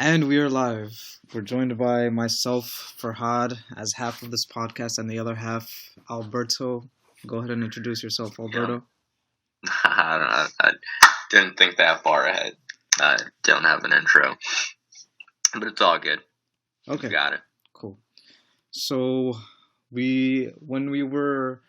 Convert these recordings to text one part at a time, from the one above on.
And we are live. We're joined by myself, Farhad, as half of this podcast, and the other half, Alberto. Go ahead and introduce yourself, Yeah, Alberto. I don't know. I didn't think that far ahead. I don't have an intro, but it's all good. You Okay, got it. cool. So, when we were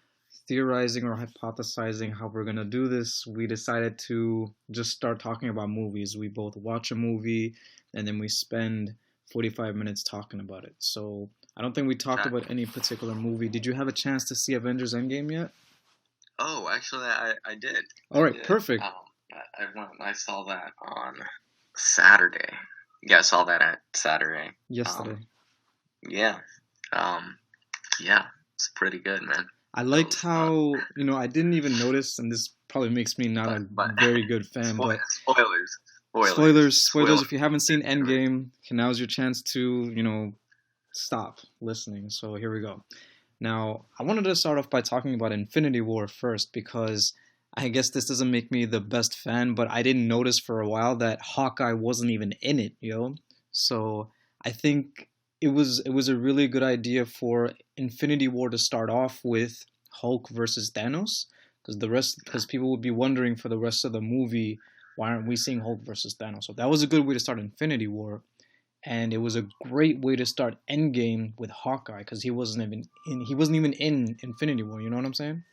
theorizing or hypothesizing how we're gonna do this, we decided to just start talking about movies. We both watch a movie, and then we spend 45 minutes talking about it. So, I don't think we talked Okay. about any particular movie. Did you have a chance to see Avengers Endgame yet? Oh, actually, I did. All I right, did. perfect. I went. I saw that on Saturday. Yeah, I saw that at Saturday. Yesterday. Um, yeah. Um, yeah. It's pretty good, man. I It liked was fun. how, I didn't even notice, and this probably makes me not a But very good fan, but spoilers, spoilers, spoilers. if you haven't seen Endgame, now's your chance to, stop listening. So here we go. Now, I wanted to start off by talking about Infinity War first because I guess this doesn't make me the best fan, but I didn't notice for a while that Hawkeye wasn't even in it, yo. So I think it was a really good idea for Infinity War to start off with Hulk versus Thanos, because people would be wondering for the rest of the movie, why aren't we seeing Hulk versus Thanos? So that was a good way to start Infinity War, and it was a great way to start Endgame with Hawkeye because he wasn't even in Infinity War. You know what I'm saying?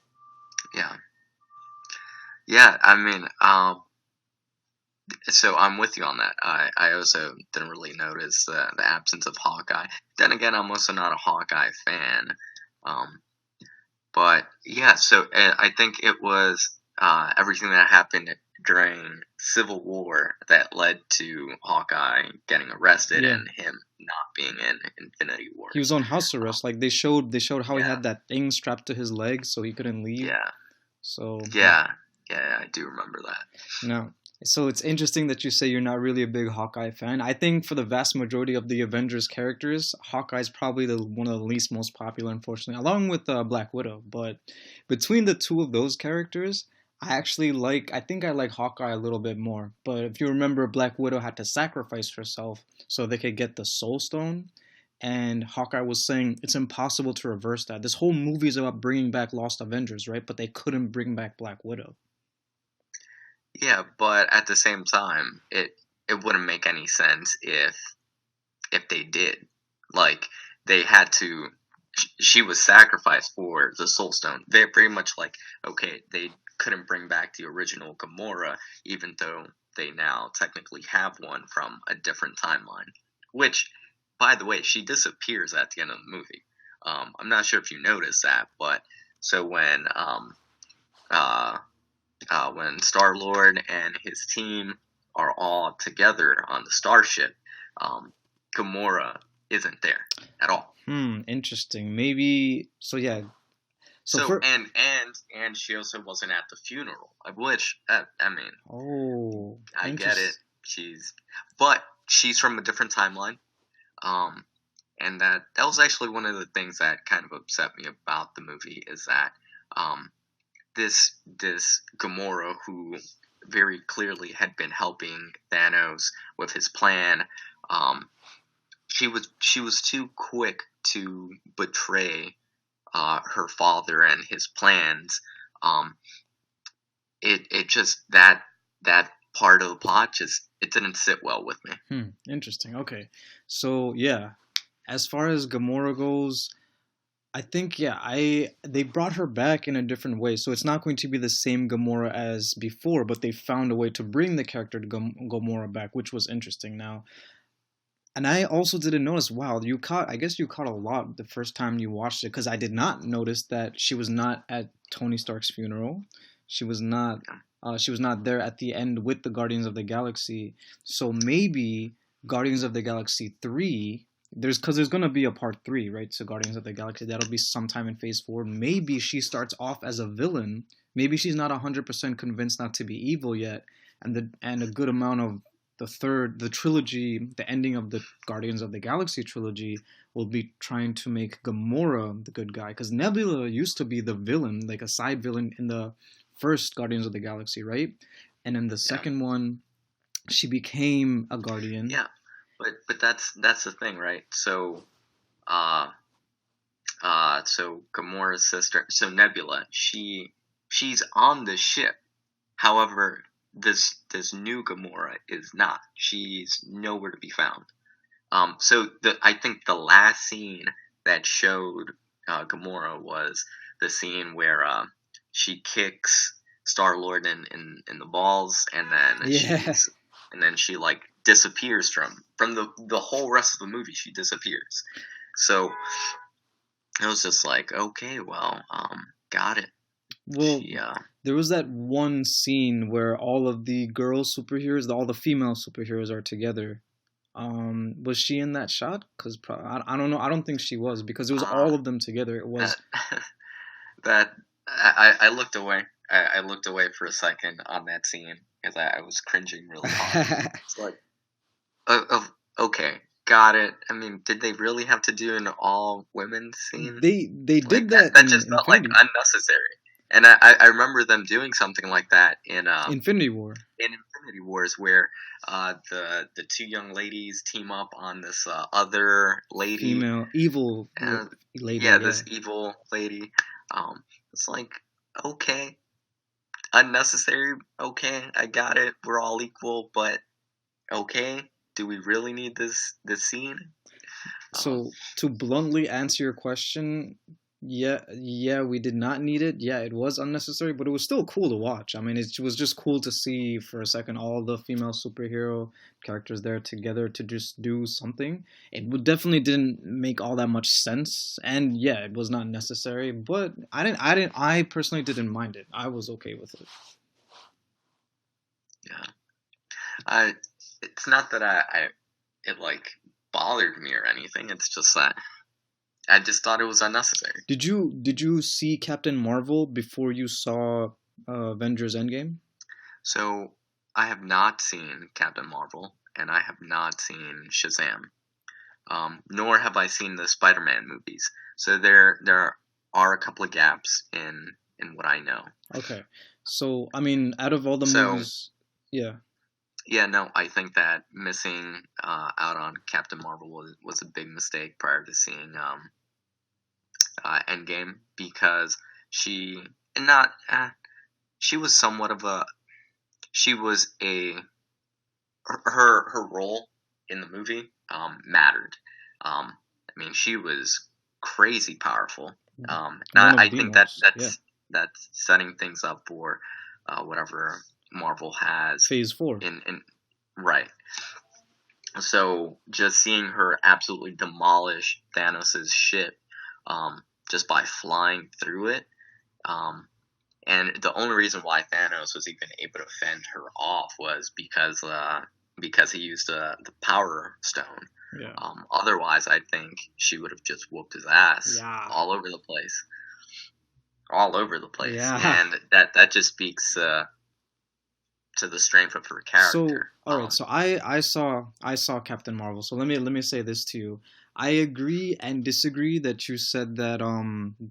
Yeah. Yeah. I mean, so I'm with you on that. I also didn't really notice the absence of Hawkeye. Then again, I'm also not a Hawkeye fan. Um, but yeah, so I think it was everything that happened during Civil War that led to Hawkeye getting arrested Yeah. and him not being in Infinity War. He was on house Um, arrest. Like they showed how he yeah, had that thing strapped to his leg so he couldn't leave. yeah, So yeah. yeah, yeah. I do remember that. No. So it's interesting that you say you're not really a big Hawkeye fan. I think for the vast majority of the Avengers characters, Hawkeye's probably the one of the least most popular, unfortunately, along with Black Widow. But between the two of those characters, I think I like Hawkeye a little bit more. But if you remember, Black Widow had to sacrifice herself so they could get the Soul Stone. And Hawkeye was saying it's impossible to reverse that. This whole movie is about bringing back Lost Avengers, right? But they couldn't bring back Black Widow. Yeah, but at the same time, it wouldn't make any sense if they did. Like they had to. She was sacrificed for the Soul Stone. They're very much like okay, they couldn't bring back the original Gamora, even though they now technically have one from a different timeline. Which, by the way, she disappears at the end of the movie. I'm not sure if you noticed that, but so uh, when Star Lord and his team are all together on the starship, um, Gamora isn't there at all. Interesting. Maybe so. Yeah. So So for and she also wasn't at the funeral. Which I mean, oh, I get it. interest. But she's from a different timeline. Um, and that was actually one of the things that kind of upset me about the movie is that um, this Gamora who very clearly had been helping Thanos with his plan. Um, she was too quick to betray her father and his plans. Um, it just that part of the plot just it didn't sit well with me. Interesting. Okay. So yeah, as far as Gamora goes, I think yeah, I they brought her back in a different way. So it's not going to be the same Gamora as before, but they found a way to bring the character to Gamora back, which was interesting. Now, and I also didn't notice. Wow, I guess you caught a lot the first time you watched it because I did not notice that she was not at Tony Stark's funeral. She was not. Yeah, She was not there at the end with the Guardians of the Galaxy. So maybe Guardians of the Galaxy 3. There's gonna be a part 3, right? So Guardians of the Galaxy that'll be sometime in Phase 4. Maybe she starts off as a villain. Maybe she's not 100% convinced not to be evil yet, and a good amount of the trilogy, the ending of the Guardians of the Galaxy trilogy will be trying to make Gamora the good guy because Nebula used to be the villain, like a side villain in the first Guardians of the Galaxy, right? And in the yeah, second one, she became a Guardian. yeah. but that's the thing, right? Uh, so Gamora's sister, so Nebula, she's on the ship. However, this new Gamora is not. She's nowhere to be found. So I think the last scene that showed Gamora was the scene where she kicks Star Lord in the balls, and then Yeah. she like disappears from the whole rest of the movie. She disappears. So it was just like, okay, well, got it. Well, She there was that one scene where all of the girl superheroes, all the female superheroes are together. Was she in that shot? Because I don't know. I don't think she was because it was uh all of them together. It that was. that I looked away. I looked away for a second on that scene because I was cringing really hard. It's like, okay, got it. I mean, did they really have to do an all women scene? they Like did that? that That in just felt like Infinity unnecessary. And I remember them doing something like that Infinity War. in Infinity Wars, where the two young ladies team up on this other lady, Female evil and lady. yeah, Yeah. this evil lady. It's like, okay, unnecessary. Okay, I got it. We're all equal, but okay, do we really need this scene? Um, So to bluntly answer your question, yeah, we did not need it. Yeah, it was unnecessary, but it was still cool to watch. I mean, it was just cool to see for a second all the female superhero characters there together to just do something. Definitely didn't make all that much sense, and yeah, it was not necessary. But I personally didn't mind it. I was okay with it. yeah, I. It's not that it like bothered me or anything. It's just that I just thought it was unnecessary. Did you see Captain Marvel before you saw Avengers Endgame? So I have not seen Captain Marvel, and I have not seen Shazam. Nor have I seen the Spider-Man movies. So there are a couple of gaps in what I know. Okay. So, I mean, out of all the So movies, yeah. yeah, no, I think that missing out on Captain Marvel was a big mistake prior to seeing Endgame, because she not she was somewhat of a she was a her role in the movie mattered. I mean, she was crazy powerful. One I of the think that most, yeah. that's setting things up for whatever Marvel has Phase 4. in right. So just seeing her absolutely demolish Thanos' ship, just by flying through it, um, and the only reason why Thanos was even able to fend her off was because he used the Power Stone. Yeah. Otherwise, I think she would have just whooped his ass Yeah. all over the place, Yeah. and that just speaks to the strength of her So, character. all right. So I saw Captain Marvel. So let me say this to you. I agree and disagree that you said that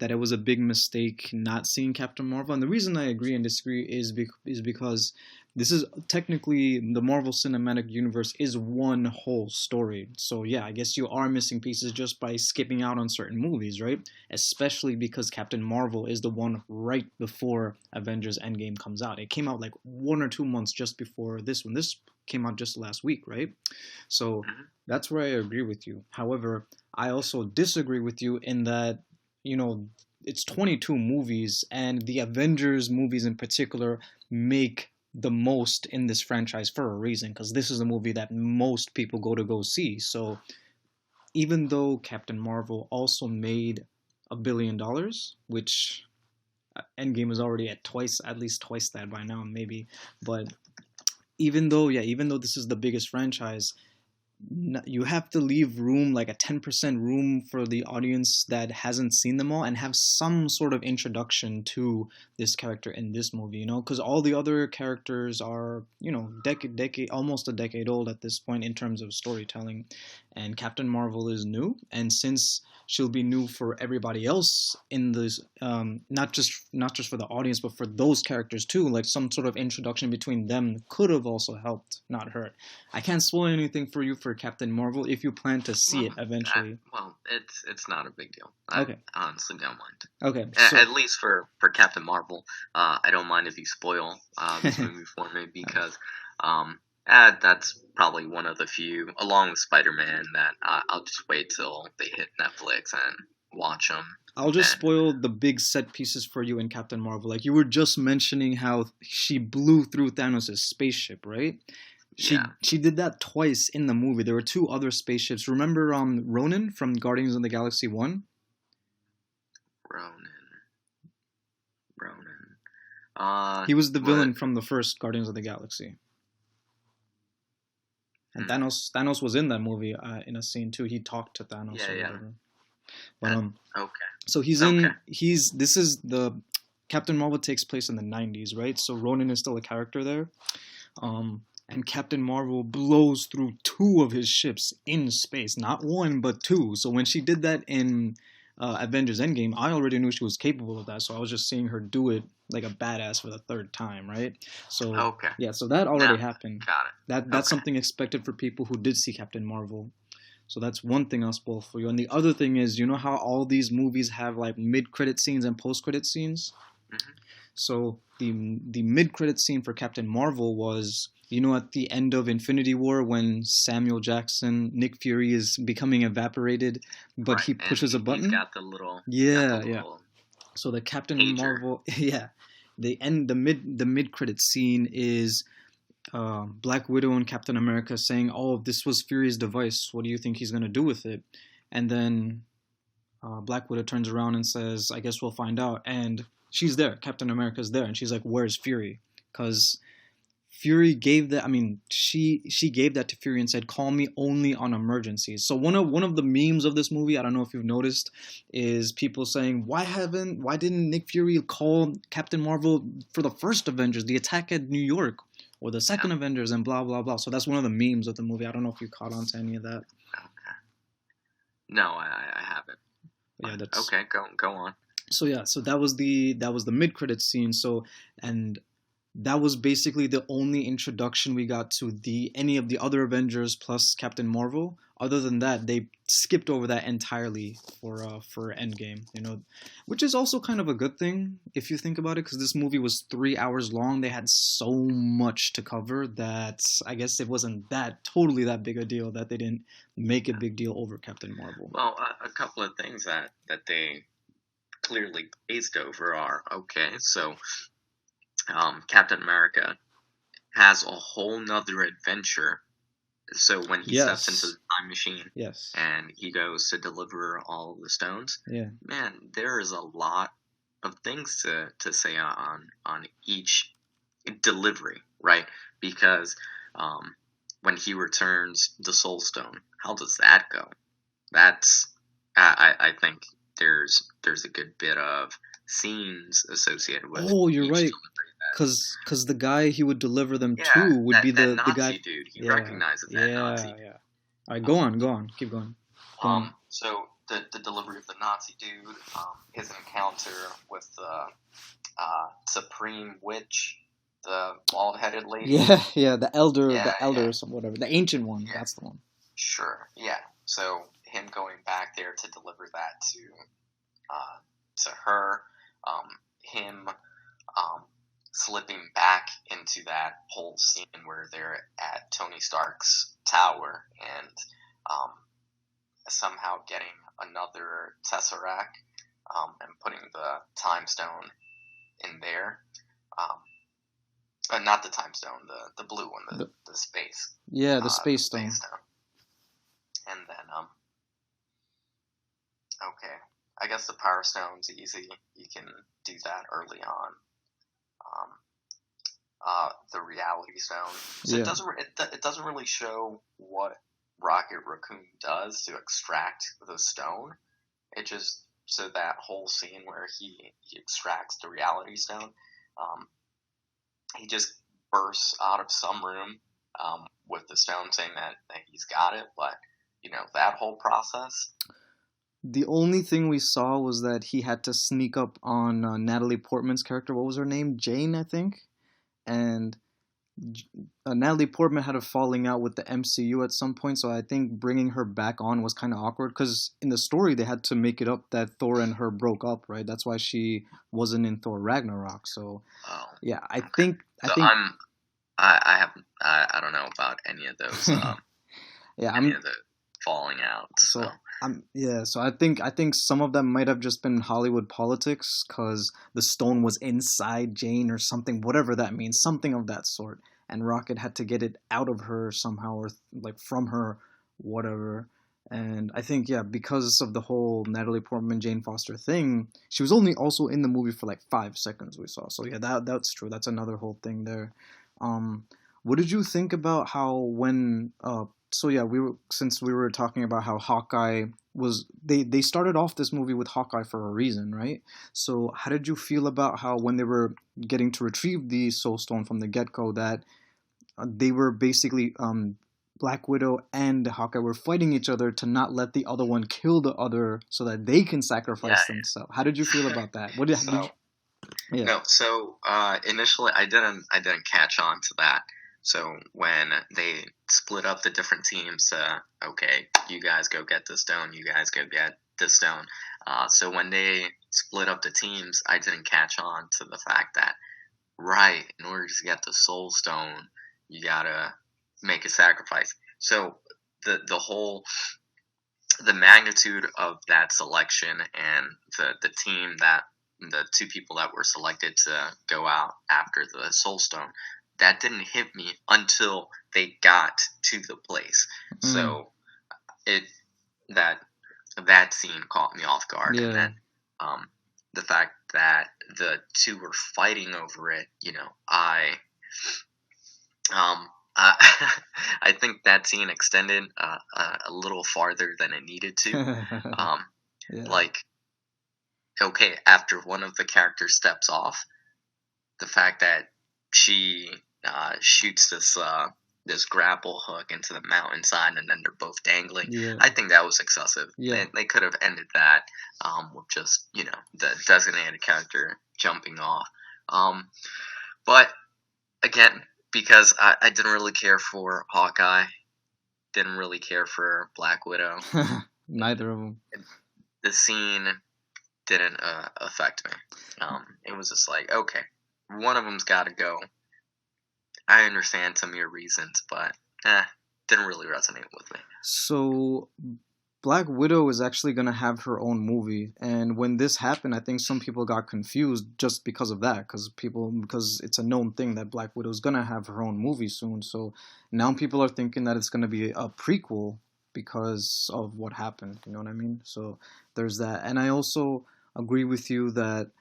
it was a big mistake not seeing Captain Marvel. And the reason I agree and disagree is because this is technically the Marvel Cinematic Universe is one whole story. So yeah, I guess you are missing pieces just by skipping out on certain movies, right? Especially because Captain Marvel is the one right before Avengers Endgame comes out. It came out like 1 or 2 months just before this one. This came out just last week, right? So Mhm. that's where I agree with you. However, I also disagree with you in that, you know, it's 22 movies, and the Avengers movies in particular make the most in this franchise for a reason, because this is a movie that most people go see. So even though Captain Marvel also made $1 billion, which Endgame is already at least twice that by now, maybe. But even though this is the biggest franchise, you have to leave room, like a 10% room, for the audience that hasn't seen them all, and have some sort of introduction to this character in this movie, because all the other characters are, decade almost a decade old at this point in terms of storytelling, and Captain Marvel is new, and since she'll be new for everybody else in this, not just for the audience but for those characters too, like some sort of introduction between them could have also helped, not hurt. I can't spoil anything for you for Captain Marvel if you plan to see it eventually. It's not a big deal. Okay. I honestly don't mind. Okay. At least for Captain Marvel, I don't mind if you spoil this movie for me because that's probably one of the few, along with Spider-Man, that I'll just wait till they hit Netflix and watch them. I'll just spoil the big set pieces for you in Captain Marvel. Like you were just mentioning how she blew through Thanos' spaceship, right? She did that twice in the movie. There were two other spaceships. Remember Ronan from Guardians of the Galaxy 1? Ronan. He was the villain from the first Guardians of the Galaxy. And Thanos was in that movie in a scene too. He talked to Thanos or whatever. But okay. So this is the Captain Marvel takes place in the 90s, right? So Ronan is still a character there. And Captain Marvel blows through two of his ships in space, not one but two. So when she did that in Avengers Endgame, I already knew she was capable of that. So I was just seeing her do it like a badass for the third time, right? So yeah, so that already happened. Got it. That's something expected for people who did see Captain Marvel. So that's one thing I'll spoil for you. And the other thing is, you know how all these movies have like mid-credit scenes and post-credit scenes? Mm-hmm. So the mid-credit scene for Captain Marvel was, you know, at the end of Infinity War when Samuel Jackson, Nick Fury is becoming evaporated, but he pushes a button. He's got the little So the Captain pager. Marvel, the mid-credit scene is Black Widow and Captain America saying, "Oh, this was Fury's device. What do you think he's gonna do with it?" And then Black Widow turns around and says, "I guess we'll find out." And she's there. Captain America's there, and she's like, "Where's Fury?" Because Fury gave that. I mean, she gave that to Fury and said, "Call me only on emergencies." So one of the memes of this movie, I don't know if you've noticed, is people saying, why didn't Nick Fury call Captain Marvel for the first Avengers, the attack at New York, or the second Avengers, and blah blah blah. So that's one of the memes of the movie. I don't know if you caught on to any of that. Okay. No, I haven't. Yeah, that's okay. Go on. So yeah, so that was the mid-credit scene. So and that was basically the only introduction we got to any of the other Avengers plus Captain Marvel. Other than that, they skipped over that entirely for Endgame, you know, which is also kind of a good thing if you think about it, because this movie was 3 hours long. They had so much to cover that I guess it wasn't totally that big a deal that they didn't make a big deal over Captain Marvel. Well, a couple of things that they clearly glazed over are, so Captain America has a whole nother adventure. So when he steps into the time machine and he goes to deliver all of the stones, man, there is a lot of things to say on each delivery, right? Because when he returns the Soul Stone, how does that go? That's I think there's a good bit of scenes associated with. Oh, you're right. Because the guy he would deliver them to would be the Nazi guy. Dude. He recognizes that Nazi. Yeah. All right, go on. Keep going. So the delivery of the Nazi dude, his encounter with the Supreme Witch, the bald-headed lady. Yeah, the elder, or whatever, the ancient one. That's the one. Sure. Yeah. So him going back there to deliver that to her, him slipping back into that whole scene where they're at Tony Stark's tower and somehow getting another Tesseract and putting the Time Stone in there. Not the Time Stone, the blue one, the space. Yeah, the Space Stone. And then, I guess the Power Stone's easy. You can do that early on. The Reality Stone. So it doesn't really show what Rocket Raccoon does to extract the stone. It just, so that whole scene where he extracts the Reality Stone, he just bursts out of some room with the stone, saying that he's got it, but that whole process. The only thing we saw was that he had to sneak up on Natalie Portman's character. What was her name? Jane, I think. And Natalie Portman had a falling out with the MCU at some point, so I think bringing her back on was kind of awkward because in the story they had to make it up that Thor and her broke up, right? That's why she wasn't in Thor Ragnarok. So Oh, yeah, okay. I So think I have I don't know about any of those yeah, any of the falling outs. So so I think some of them might have just been Hollywood politics because the stone was inside Jane or something, whatever that means, something of that sort. And Rocket had to get it out of her somehow, or like from her, whatever. And I think yeah, because of the whole Natalie Portman Jane Foster thing, she was only also in the movie for like 5 seconds we saw. So yeah, that's true. That's another whole thing there. Um, what did you think about how when so yeah, we were since we were talking about how Hawkeye was they started off this movie with Hawkeye for a reason, right? So how did you feel about how when they were getting to retrieve the Soul Stone from the get go that they were basically Black Widow and Hawkeye were fighting each other to not let the other one kill the other so that they can yeah. sacrifice themselves. How did you feel about that? What did you? So Yeah. no, so initially I didn't catch on to that. So when they split up the different teams, okay, you guys go get the stone, you guys go get the stone. So when they split up the teams, I didn't catch on to the fact that right, in order to get the soul stone, you gotta make a sacrifice. So the whole the magnitude of that selection and the team that the two people that were selected to go out after the soul stone, that didn't hit me until they got to the place. Mm, So it that that scene caught me off guard, and yeah. then um, the fact that the two were fighting over it, um, I think that scene extended a little farther than it needed to. Um, Yeah. like, okay, after one of the characters steps off, the fact that she shoots this grapple hook into the mountainside and then they're both dangling, Yeah. I think that was excessive. Yeah. They could have ended that with just the designated character jumping off. Um, but again, because I didn't really care for Hawkeye, didn't really care for Black Widow. Neither of them. The scene didn't affect me. It was just like, okay, one of them's got to go. I understand some of your reasons, but didn't really resonate with me. So Black Widow is actually gonna have her own movie, and when this happened, I think some people got confused just because of that, because it's a known thing that Black Widow is gonna have her own movie soon. So now people are thinking that it's gonna be a prequel because of what happened. You know what I mean? So there's that, and I also agree with you that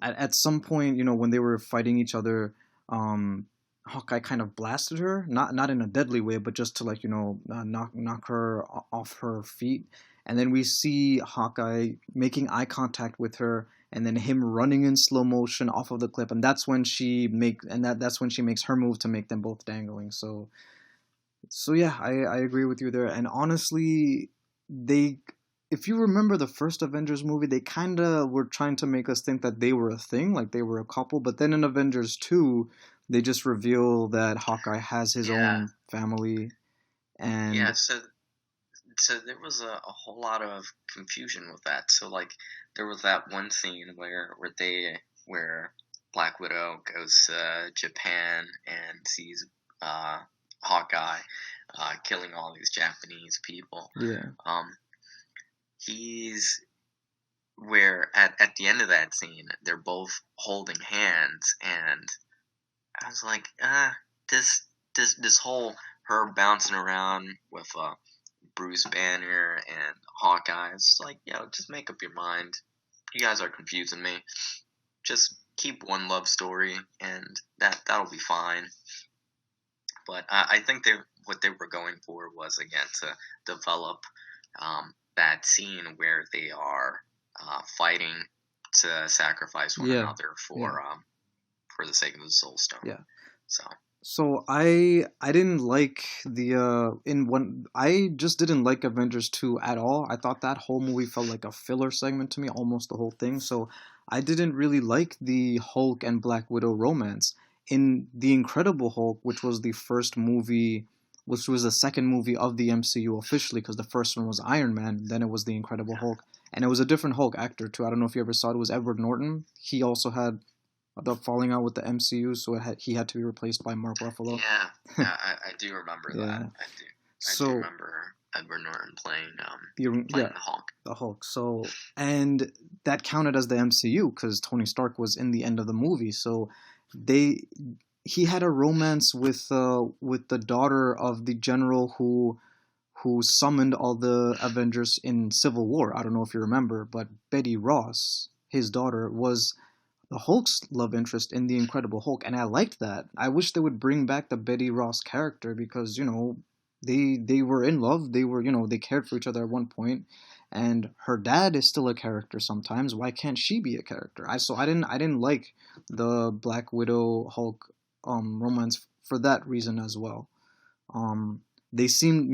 at some point, when they were fighting each other, um, Hawkeye kind of blasted her, not in a deadly way, but just to like knock her off her feet. And then we see Hawkeye making eye contact with her, and then him running in slow motion off of the cliff, and that's when she makes her move to make them both dangling. So yeah, I agree with you there. And honestly, they if you remember the first Avengers movie, they kind of were trying to make us think that they were a thing, like they were a couple. But then in Avengers 2, they just reveal that Hawkeye has his Yeah, own family. yeah. And So there was a whole lot of confusion with that. So like there was that one scene where Black Widow goes to Japan and sees uh, Hawkeye killing all these Japanese people. yeah, Um, he's where at the end of that scene they're both holding hands, and I was like, this this whole her bouncing around with Bruce Banner and Hawkeye. It's like, just make up your mind. You guys are confusing me. Just keep one love story, and that'll be fine. But I think what they were going for was again to develop that scene where they are fighting to sacrifice one yeah, another yeah, for the sake of the Soul Stone. yeah. So So I didn't like the in one I just didn't like Avengers 2 at all. I thought that whole movie felt like a filler segment to me, almost the whole thing. So I didn't really like the Hulk and Black Widow romance. in The Incredible Hulk, which was the first movie, which was the second movie of the MCU officially, because the first one was Iron Man, then it was The Incredible Hulk, and it was a different Hulk actor too. I don't know if you ever saw it. It was Edward Norton. He also had the falling out with the MCU, so he had to be replaced by Mark Ruffalo. Yeah, yeah, I do remember that. Yeah. I do remember Edward Norton playing Yeah, the Hulk. the Hulk. So, and that counted as the MCU because Tony Stark was in the end of the movie. So they he had a romance with the daughter of the general who summoned all the Avengers in Civil War. I don't know if you remember, but Betty Ross, his daughter, was the Hulk's love interest in the Incredible Hulk, and I liked that. I wish they would bring back the Betty Ross character because they were in love. They were they cared for each other at one point, and her dad is still a character sometimes. Why can't she be a character? I didn't like the Black Widow Hulk romance for that reason as well. Um, they seemed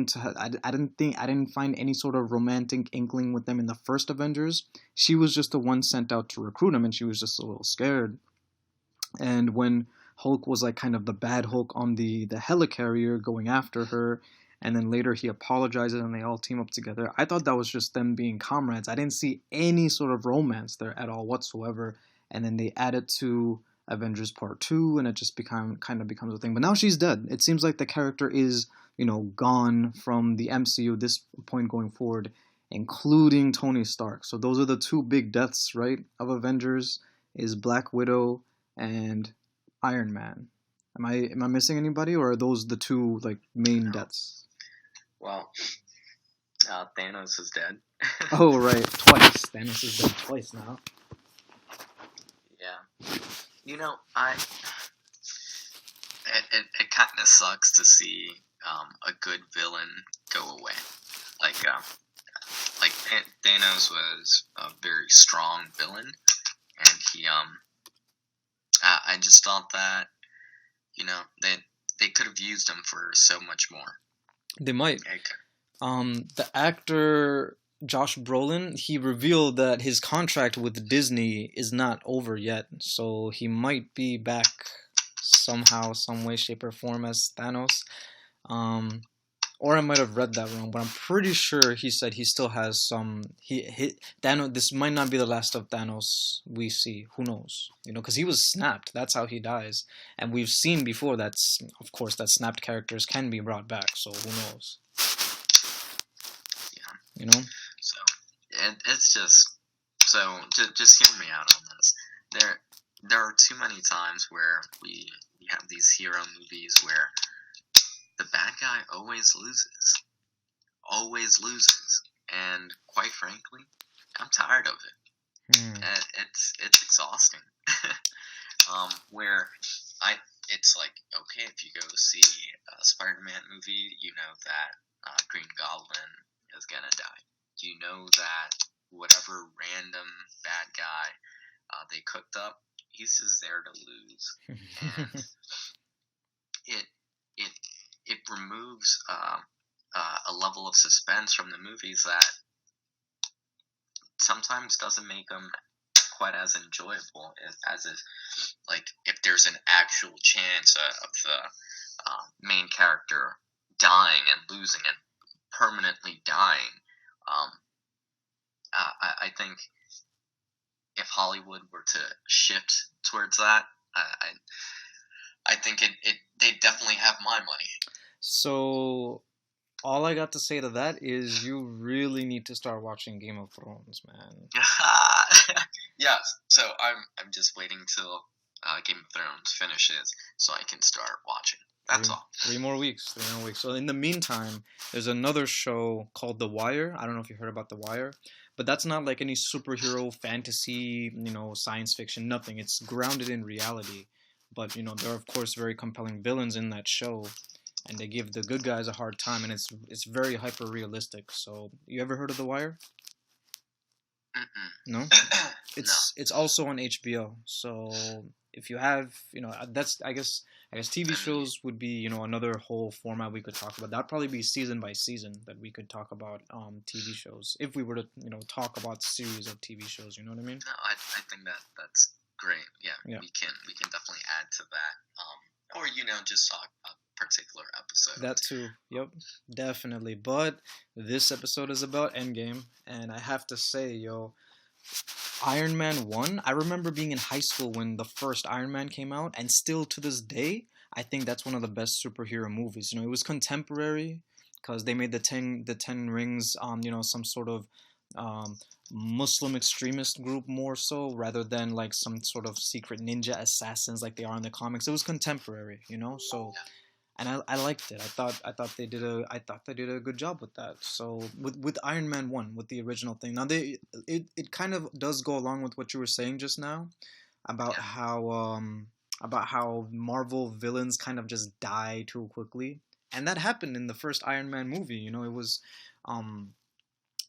to I didn't find any sort of romantic inkling with them in the first Avengers. She was just the one sent out to recruit him, and she was just a little scared. And when Hulk was like kind of the bad Hulk on the helicarrier going after her, and then later he apologizes and they all team up together. I thought that was just them being comrades. I didn't see any sort of romance there at all whatsoever. And then they added to Avengers Part 2 and it just becomes a thing. But now she's dead. It seems like the character is, gone from the MCU this point going forward, including Tony Stark. So those are the two big deaths, right, of Avengers is Black Widow and Iron Man. Am I missing anybody, or are those the two like main deaths? Well, Thanos is dead. Oh right, twice. Thanos is dead twice now. Yeah, it kind of sucks to see a good villain go away. Like Thanos was a very strong villain, and I just thought that they could have used him for so much more. They might. The actor Josh Brolin, he revealed that his contract with Disney is not over yet, so he might be back somehow, some way, shape, or form as Thanos. Or I might have read that wrong, but I'm pretty sure he said he still has some. Thanos. This might not be the last of Thanos we see. Who knows? Because he was snapped. That's how he dies, and we've seen before that. Of course, that snapped characters can be brought back. So who knows? Yeah. So it's just hear me out on this. There are too many times where we have these hero movies where the bad guy always loses, and quite frankly, I'm tired of it. It's exhausting. Where it's like, okay, if you go see a Spider-Man movie, you know that Green Goblin is gonna die. You know that whatever random bad guy they cooked up, he's just there to lose, and it removes a level of suspense from the movies that sometimes doesn't make them quite as enjoyable as if there's an actual chance of the main character dying and losing and permanently dying. I think if Hollywood were to shift towards that, I think they definitely have my money. So all I got to say to that is you really need to start watching Game of Thrones, man. Yeah, so I'm just waiting till Game of Thrones finishes so I can start watching. That's all. 3 more weeks. So in the meantime, there's another show called The Wire. I don't know if you heard about The Wire, but that's not like any superhero fantasy, science fiction, nothing. It's grounded in reality. But, there are, of course, very compelling villains in that show, and they give the good guys a hard time, and it's very hyper-realistic. So, you ever heard of The Wire? No? It's also on HBO. So, if you have, that's, I guess TV shows would be, another whole format we could talk about. That'd probably be season by season that we could talk about TV shows if we were to, talk about series of TV shows. You know what I mean? No, I think that's great. Yeah, Yeah. we can definitely add to that. Or just talk about a particular episode. That too. Yep, definitely. But this episode is about Endgame, and I have to say, yo, Iron Man 1, I remember being in high school when the first Iron Man came out, and still to this day, I think that's one of the best superhero movies. It was contemporary because they made the ten rings, some sort of um, Muslim extremist group more so rather than like some sort of secret ninja assassins like they are in the comics. It was contemporary, so Yeah, and I liked it. I thought they did a good job with that. So with Iron Man 1, with the original thing. Now it kind of does go along with what you were saying just now about yeah, how Marvel villains kind of just die too quickly. And that happened in the first Iron Man movie. Um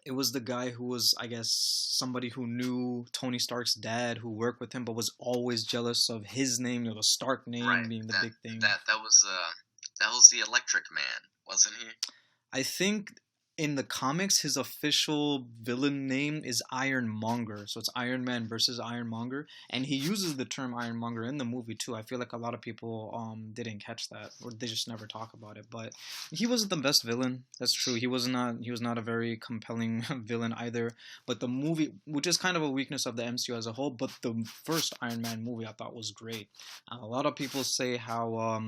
it was the guy who was, I guess, somebody who knew Tony Stark's dad, who worked with him, but was always jealous of his name, the Stark name right. being the That big thing. that was the Electric Man, wasn't he? I think in the comics, his official villain name is Ironmonger. So it's Iron Man versus Ironmonger, and he uses the term Ironmonger in the movie too. I feel like a lot of people didn't catch that, or they just never talk about it. But he wasn't the best villain. That's true. He was not a very compelling villain either. But the movie, which is kind of a weakness of the MCU as a whole, but the first Iron Man movie I thought was great. A lot of people say how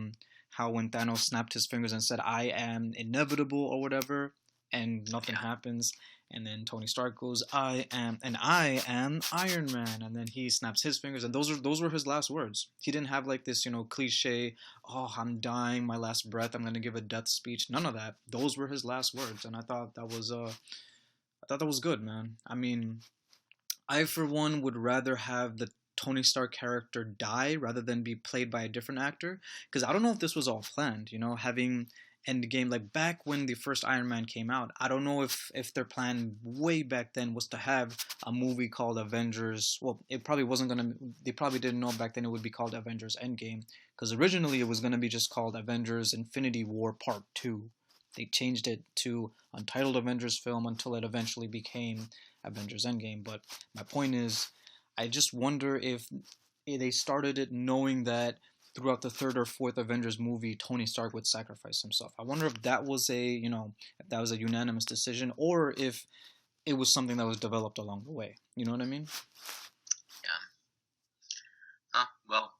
when Thanos snapped his fingers and said, "I am inevitable" or whatever, and nothing Yeah, happens. And then Tony Stark goes, I am Iron Man," and then he snaps his fingers, and those were his last words. He didn't have like this, cliche, "Oh, I'm dying, my last breath, I'm gonna give a death speech." None of that. Those were his last words, and I thought that was good, man. I mean, I, for one, would rather have the Tony Stark character die rather than be played by a different actor. Because I don't know if this was all planned, having Endgame, like back when the first Iron Man came out. I don't know if their plan way back then was to have a movie called Avengers. Well, it probably wasn't going to, they probably didn't know back then it would be called Avengers Endgame. Because originally it was going to be just called Avengers Infinity War Part 2. They changed it to Untitled Avengers Film until it eventually became Avengers Endgame. But my point is, I just wonder if they started it knowing that throughout the third or fourth Avengers movie, Tony Stark would sacrifice himself. I wonder if that was a unanimous decision, or if it was something that was developed along the way. You know what I mean? yeah. Well,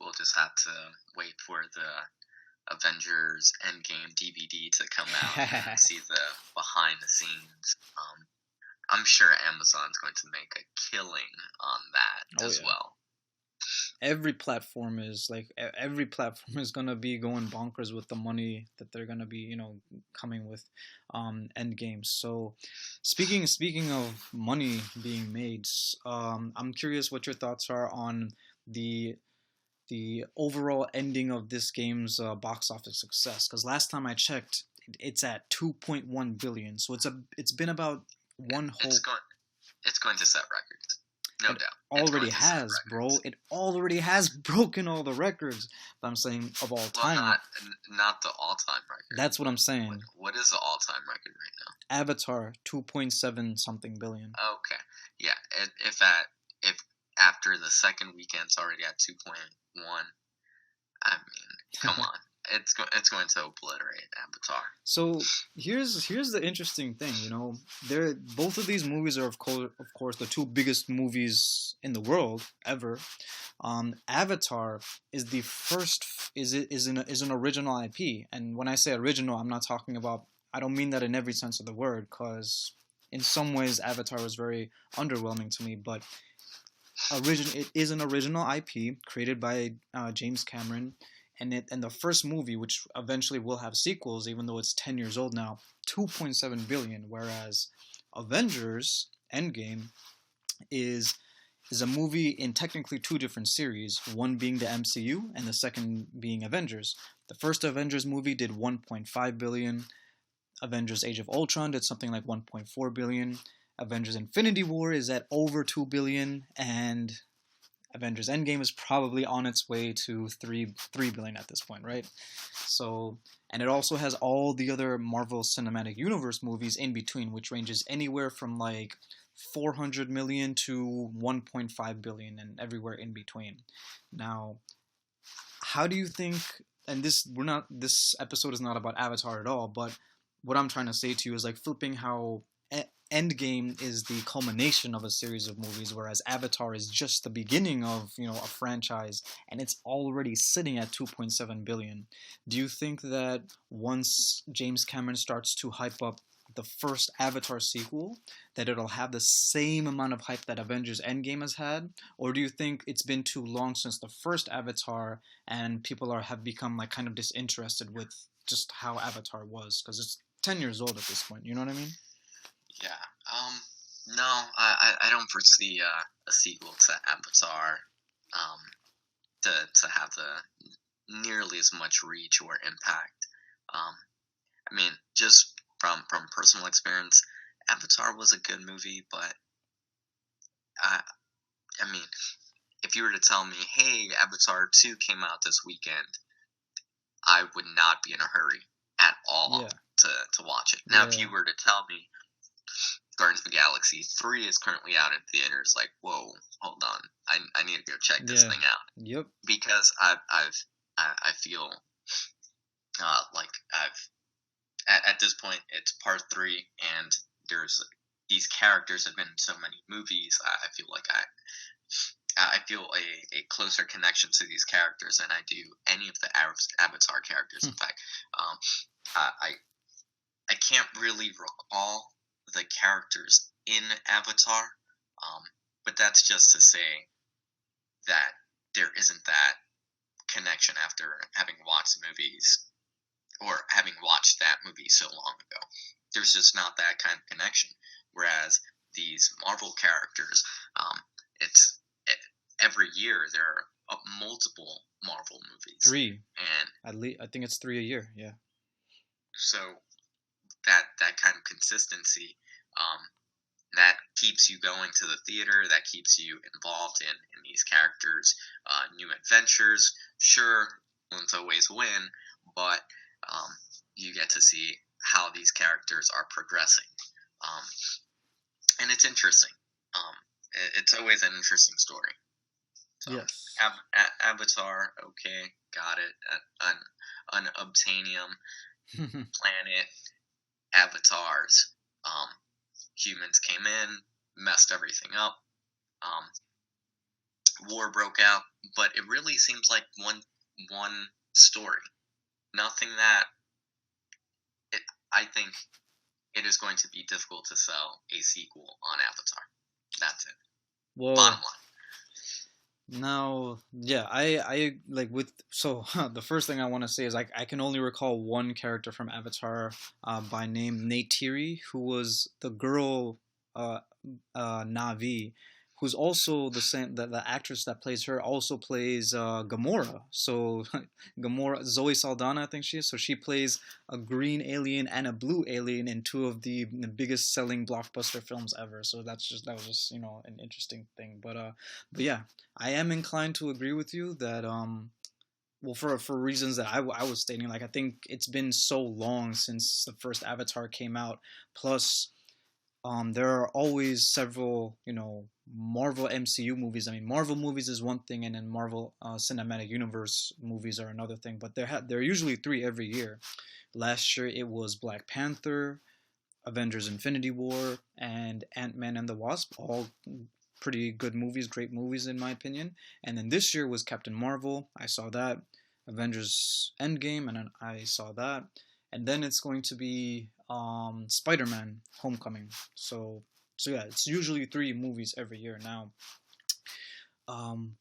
we'll just have to wait for the Avengers Endgame DVD to come out and see the behind the scenes. I'm sure Amazon's going to make a killing on that Oh as yeah. well. Every platform is gonna be going bonkers with the money that they're gonna be coming with Endgame. So speaking of money being made, I'm curious what your thoughts are on the the overall ending of this game's box office success. Because last time I checked, it's at 2.1 billion. So it's been about one It's whole. going it's going to set records, no It doubt. It's already going to set has, bro. records. It already has broken all the records. But I'm saying of all Well, time. not the all-time record. That's what I'm What saying. what is the all-time record right Avatar, 2.7 something billion. now? Okay, yeah. If after the second weekend's already at 2.1, I mean, come on. It's going to obliterate Avatar. So here's the interesting thing, There both of these movies are of course the two biggest movies in the world ever. Avatar is the first is an original IP, and when I say original, I'm not talking about. I don't mean that in every sense of the word, because in some ways Avatar was very underwhelming to me, but it is an original IP created by James Cameron, and the first movie, which eventually will have sequels, even though it's 10 years old now, 2.7 billion. Whereas Avengers Endgame is is a movie in technically two different series, one being the MCU and the second being Avengers. The first Avengers movie did 1.5 billion. Avengers Age of Ultron did something like 1.4 billion. Avengers Infinity War is at over 2 billion, and Avengers Endgame is probably on its way to 3 billion at this point, right? So, and it also has all the other Marvel Cinematic Universe movies in between, which ranges anywhere from like 400 million to 1.5 billion and everywhere in between. Now, how do you think, and this episode is not about Avatar at all, but what I'm trying to say to you is like flipping how Endgame is the culmination of a series of movies, whereas Avatar is just the beginning of a franchise, and it's already sitting at 2.7 billion. Do you think that once James Cameron starts to hype up the first Avatar sequel, that it'll have the same amount of hype that Avengers Endgame has had, or do you think it's been too long since the first Avatar and people have become like kind of disinterested with just how Avatar was because it's 10 years old at this point? You know what I mean? Yeah. No, I don't foresee a sequel to Avatar um, to have the nearly as much reach or impact. Um, I mean, just from personal experience, Avatar was a good movie, but I mean, if you were to tell me, hey, Avatar 2 came out this weekend, I would not be in a hurry at all Yeah. to watch it. Now, if Yeah. you were to tell me Guardians of the Galaxy 3 is currently out in theaters, like, whoa, hold on, I need to go check this Yeah. thing out. Yep. Because I feel like at this point, it's part 3, and there's these characters have been in so many movies. I feel like I feel a closer connection to these characters than I do any of the Avatar characters. In fact, I I can't really recall the characters in Avatar, but that's just to say that there isn't that connection after having watched the movies or having watched that movie so long ago. There's just not that kind of connection. Whereas these Marvel characters, it's every year there are multiple Marvel movies, 3. and At least I think it's 3 a year. Yeah. so that kind of consistency, um, that keeps you going to the theater, that keeps you involved in these characters, new adventures. Sure, ones always win, but you get to see how these characters are progressing, um, and it's interesting. Um, it's always an interesting story. So, Yes. Avatar, okay, got it. An unobtainium planet, avatars. Humans came in, messed everything up. War broke out, but it really seems like one story. Nothing that I think it is going to be difficult to sell a sequel on Avatar. That's it. Well, Bottom line. now, yeah, I like with so the first thing I want to say is I can only recall one character from Avatar by name Neytiri, who was the girl uh, Navi, who's also the actress that plays her also plays Gamora. So Gamora Zoe Saldana, I think she is. So she plays a green alien and a blue alien in two of the biggest selling blockbuster films ever. So that was just an interesting thing. But yeah, I am inclined to agree with you that well, for reasons that I was stating, like I think it's been so long since the first Avatar came out. Plus, there are always several, Marvel MCU movies. I mean, Marvel movies is one thing, and then Marvel Cinematic Universe movies are another thing. But there are usually 3 every year. Last year it was Black Panther, Avengers Infinity War, and Ant-Man and the Wasp. All pretty good movies, great movies in my opinion. And then this year was Captain Marvel. I saw that. Avengers Endgame, and then I saw that. And then it's going to be Spider-Man Homecoming. So yeah, it's usually 3 movies every year now. Um,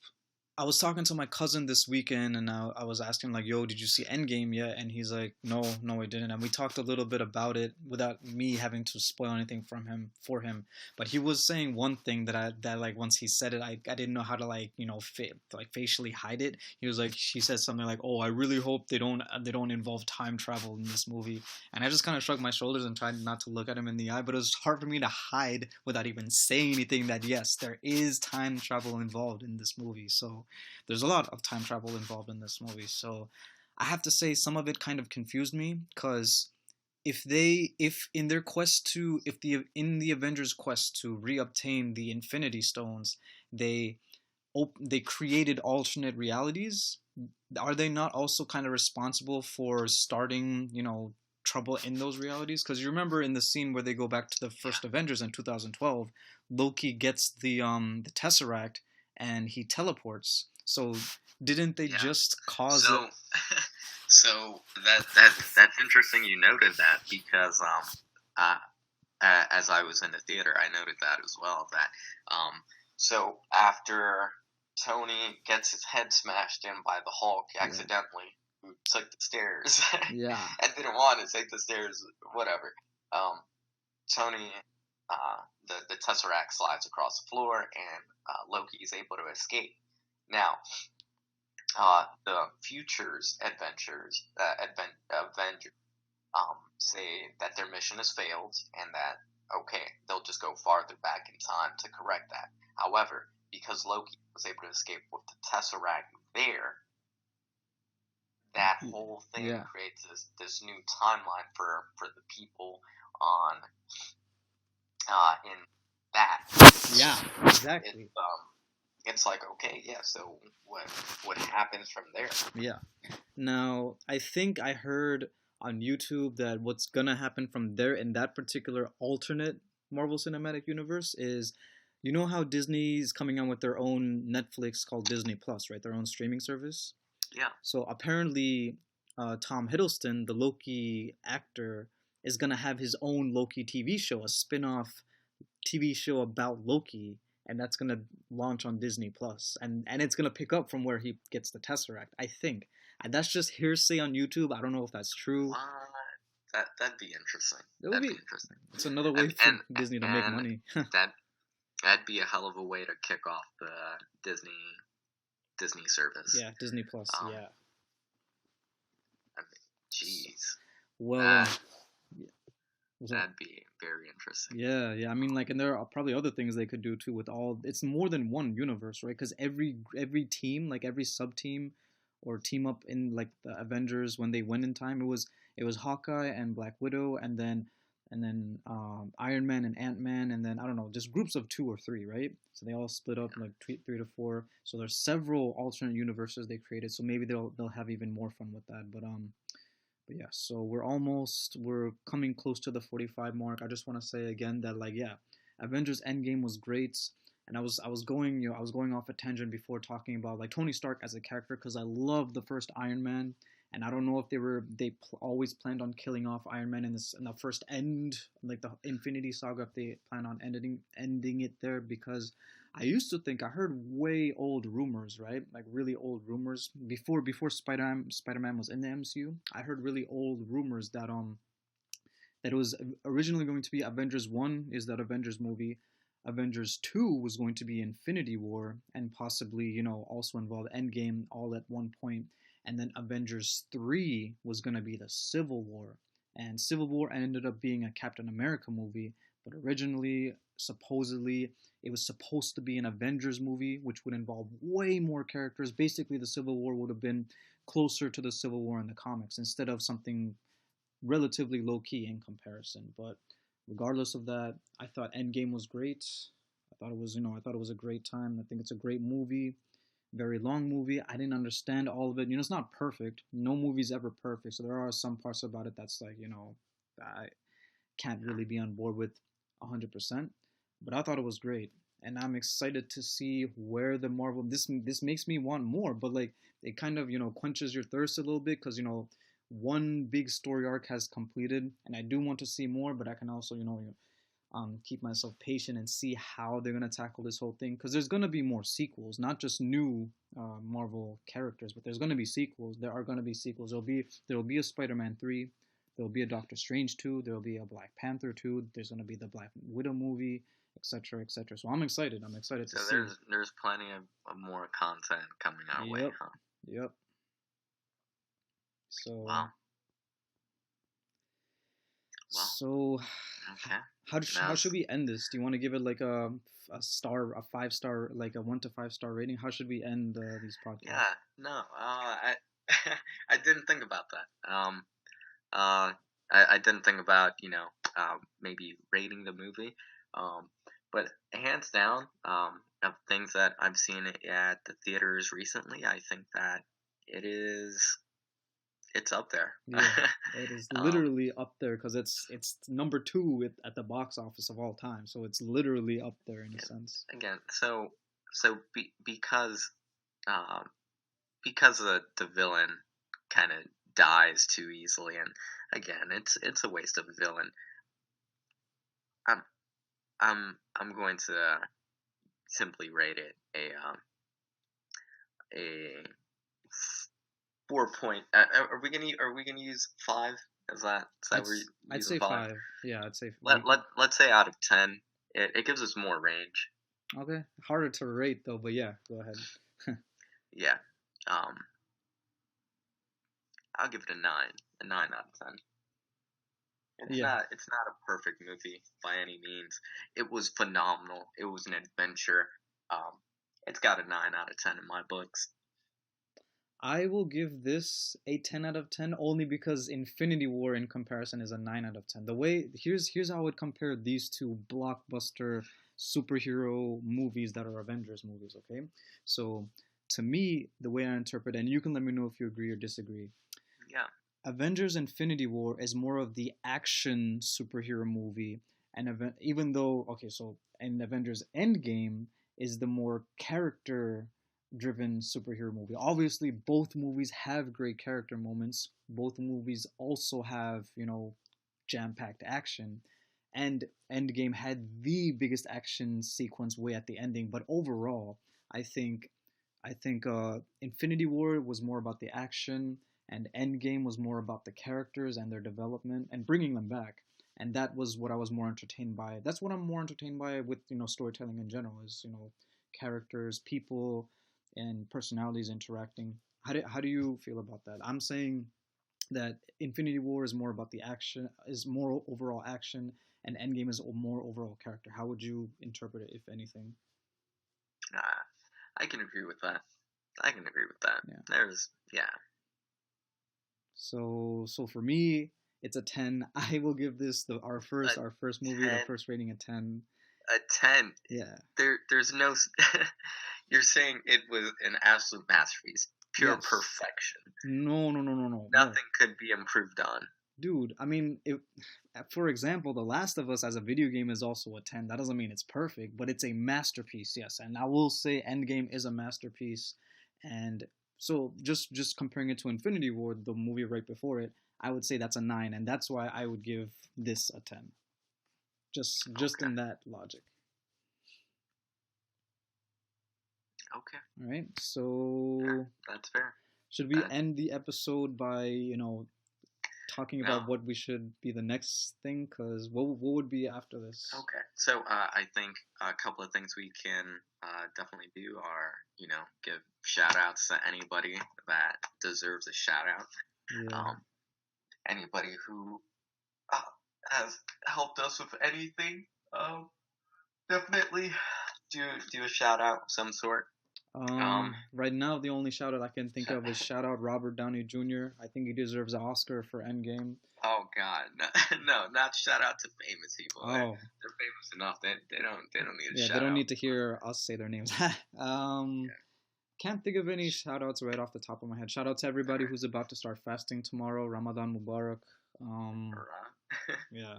I was talking to my cousin this weekend, and I was asking like, "Yo, did you see Endgame yet?" And he's like, "No, no, I didn't." And we talked a little bit about it without me having to spoil anything for him. But he was saying one thing that like once he said it, I didn't know how to like like facially hide it. He was like, she said something like, "Oh, I really hope they don't involve time travel in this movie." And I just kind of shrugged my shoulders and tried not to look at him in the eye. But it was hard for me to hide without even saying anything that yes, there is time travel involved in this movie. So there's a lot of time travel involved in this movie. So I have to say some of it kind of confused me because if in their quest to if the in the Avengers quest to reobtain the Infinity Stones, they they created alternate realities, are they not also kind of responsible for starting, trouble in those realities? Because you remember in the scene where they go back to the Yeah, first Avengers in 2012, Loki gets the Tesseract and he teleports. So didn't they yeah. just cause it? So, so that's interesting. You noted that because uh, as I was in the theater, I noted that as well. That so after Tony gets his head smashed in by the Hulk Yeah, accidentally, who took the stairs yeah, and didn't want to take the stairs, whatever. Um, Tony, the Tesseract slides across the floor, and Loki is able to escape. Now, the Futures Adventures, Avengers, say that their mission has failed and that, okay, they'll just go farther back in time to correct that. However, because Loki was able to escape with the Tesseract there, that whole thing yeah, creates this new timeline for the people on in that. yeah, It, exactly. it's like, okay, yeah, so what happens from there? Yeah. Now, I think I heard on YouTube that what's gonna happen from there in that particular alternate Marvel Cinematic Universe is, how Disney's coming out with their own Netflix called Disney Plus, right? Their own streaming service. Yeah, So apparently, Tom Hiddleston, the Loki actor, is gonna have his own Loki TV show, a spin-off TV show about Loki, and that's gonna launch on Disney Plus, and it's gonna pick up from where he gets the Tesseract. I think. And that's just hearsay on YouTube. I don't know if that's true. what? That'd be interesting. It would That'd be be. interesting. It's another way And for Disney to make and money. that that'd be a hell of a way to kick off the Disney service. Yeah, Disney Plus. Um, Yeah. I mean, jeez, Well, that yeah, what's up? that'd be very interesting. Yeah, yeah. I mean, like, and there are probably other things they could do too with all. It's more than one universe, right? Because every team, like every sub team or team up in like the Avengers when they went in time, it was Hawkeye and Black Widow, and then Iron Man and Ant Man, and then I don't know, just groups of two or three, right? So they all split up like three to four. So there's several alternate universes they created. So maybe they'll have even more fun with that. But yeah, so we're coming close to the 45 mark. I just want to say again that, like, yeah, Avengers Endgame was great, and I was going off a tangent before talking about like Tony Stark as a character because I love the first Iron Man, and I don't know if always planned on killing off Iron Man in the first end, like the Infinity Saga, if they plan on ending it there, because I used to think I heard way old rumors, right? Like really old rumors before Spider-Man was in the MCU. I heard really old rumors that it was originally going to be Avengers 1 is that Avengers movie. Avengers 2 was going to be Infinity War and possibly, also involve Endgame all at one point. And then Avengers 3 was going to be the Civil War. And Civil War ended up being a Captain America movie, but originally, supposedly, it was supposed to be an Avengers movie, which would involve way more characters. Basically, the Civil War would have been closer to the Civil War in the comics instead of something relatively low key in comparison. But regardless of that, I thought Endgame was great. I thought it was a great time. I think it's a great movie, very long movie. I didn't understand all of it. It's not perfect. No movie's ever perfect. So there are some parts about it that's like, I can't really be on board with 100%. But I thought it was great, and I'm excited to see where the Marvel. This makes me want more, but like it kind of quenches your thirst a little bit because one big story arc has completed, and I do want to see more, but I can also keep myself patient and see how they're gonna tackle this whole thing because there's gonna be more sequels, not just new Marvel characters, but there's gonna be sequels. There are gonna be sequels. There will be a Spider-Man 3. There will be a Doctor Strange 2. There will be a Black Panther 2. There's gonna be the Black Widow movie, etc., etc. So I'm excited. I'm excited to So see. there's plenty of more content coming our way, Yep. huh? Yep. So Wow. Well, so okay. how Now, should we end this? Do you want to give it like a star, a 5 star, like a 1 to 5 star rating? How should we end these podcasts? yeah, no, I I didn't think about that. Uh, I didn't think about maybe rating the movie, um, but hands down, of things that I've seen at the theaters recently, I think that it is it's up there. Yeah, it is um, literally up there because it's number two at the box office of all time. So it's literally up there in a yeah, sense. again, because um, because the villain kind of dies too easily, and again, it's a waste of a villain. I'm I'm going to simply rate it a 4 point. Are we gonna use 5? Is that I'd we're I'd using say 5? five. Yeah, I'd say Let's say out of 10, it gives us more range. okay. Harder to rate though, but yeah, go ahead. Yeah. Um, I'll give it a 9 out of 10. Yeah, It's not a perfect movie by any means. It was phenomenal. It was an adventure. Um, it's got a 9 out of 10 in my books. I will give this a 10 out of 10 only because Infinity War in comparison is a 9 out of 10. The way here's how I would compare these two blockbuster superhero movies that are Avengers movies, okay? So to me, the way I interpret, and you can let me know if you agree or disagree. Yeah. Avengers Infinity War is more of the action superhero movie, and even though, okay, so and Avengers Endgame is the more character driven superhero movie. Obviously, both movies have great character moments. Both movies also have, jam packed action. And Endgame had the biggest action sequence way at the ending, but overall, I think Infinity War was more about the action, and Endgame was more about the characters and their development and bringing them back. And that was what I was more entertained by. That's what I'm more entertained by with storytelling in general is characters, people, and personalities interacting. How do you feel about that? I'm saying that Infinity War is more about the action, is more overall action, and Endgame is more overall character. How would you interpret it, if anything? Uh, I can agree with that. I can agree with that. Yeah. Yeah. So for me, it's a 10. I will give this A our first movie, the 10. first rating a 10. A 10. Yeah. There's no. You're saying it was an absolute masterpiece, pure Yes. perfection. No, no, no, no, no, no. Nothing could be improved on. Dude, I mean, for example, The Last of Us as a video game is also a 10. That doesn't mean it's perfect, but it's a masterpiece, yes. And I will say Endgame is a masterpiece. And so just comparing it to Infinity War, the movie right before it, I would say that's a 9, and that's why I would give this a 10. Just Okay. in that logic. Okay. All right. Yeah, So that's fair. should we That end the episode by, talking no. about what we should be the next thing? Because what would be after this? Okay. So I think a couple of things we can definitely do are give shout outs to anybody that deserves a shout out. Yeah. Anybody who uh, has helped us with anything. Definitely do a shout out of some sort. Right now, the only shout out I can think of is shout out Robert Downey Jr. I think he deserves an Oscar for Endgame. Oh God, no, no, not shout out to famous people. Oh, They're famous enough. They don't need a yeah, they shout don't out. need to hear us say their names. Can't think of any shout outs right off the top of my head. Shout out to everybody who's about to start fasting tomorrow. Ramadan Mubarak. Yeah.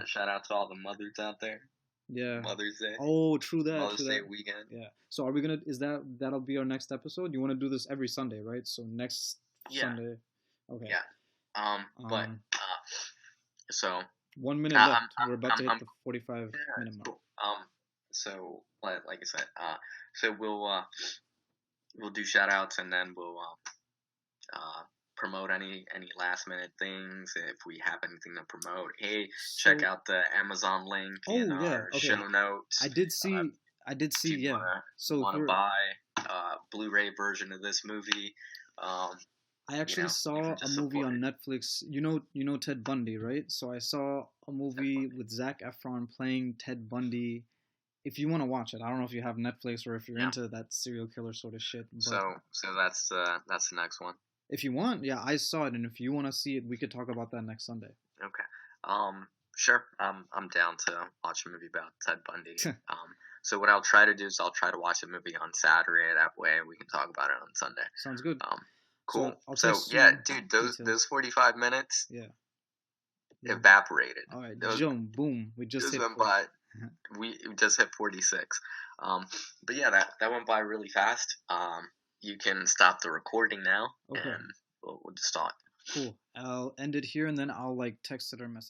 Shout out to all the mothers out there. Yeah. Mother's Day. Oh, true that. Mother's True Day that. weekend. Yeah. So are we gonna? Is that'll be our next episode? You want to do this every Sunday, right? So next Sunday. Okay. Yeah. But so 1 minute left. We're about to hit I'm the 45 yeah, minute it's mark. cool. So like I said, so we'll do shout outs and then we'll promote any last minute things if we have anything to promote. Hey, check out the Amazon link in Yeah. our Okay. show notes. I did see. If you Yeah. So wanna buy a Blu-ray version of this movie, I actually saw a movie on Netflix. You know Ted Bundy, right? So I saw a movie with Zac Efron playing Ted Bundy. If you want to watch it, I don't know if you have Netflix or if you're into that serial killer sort of shit. But so that's the next one. If you want, yeah, I saw it, and if you want to see it, we could talk about that next Sunday. Okay. Sure. I'm down to watch a movie about Ted Bundy. So what I'll try to do is I'll try to watch a movie on Saturday. That way we can talk about it on Sunday. Sounds good. Cool. So I'll So text yeah, you dude, details. those 45 minutes Yeah. evaporated. All right, Those boom. We just hit went 40. by. We just hit 46. But yeah, that went by really fast. You can stop the recording now, Okay. and we'll just talk. Cool. I'll end it here, and then I'll like text it or message.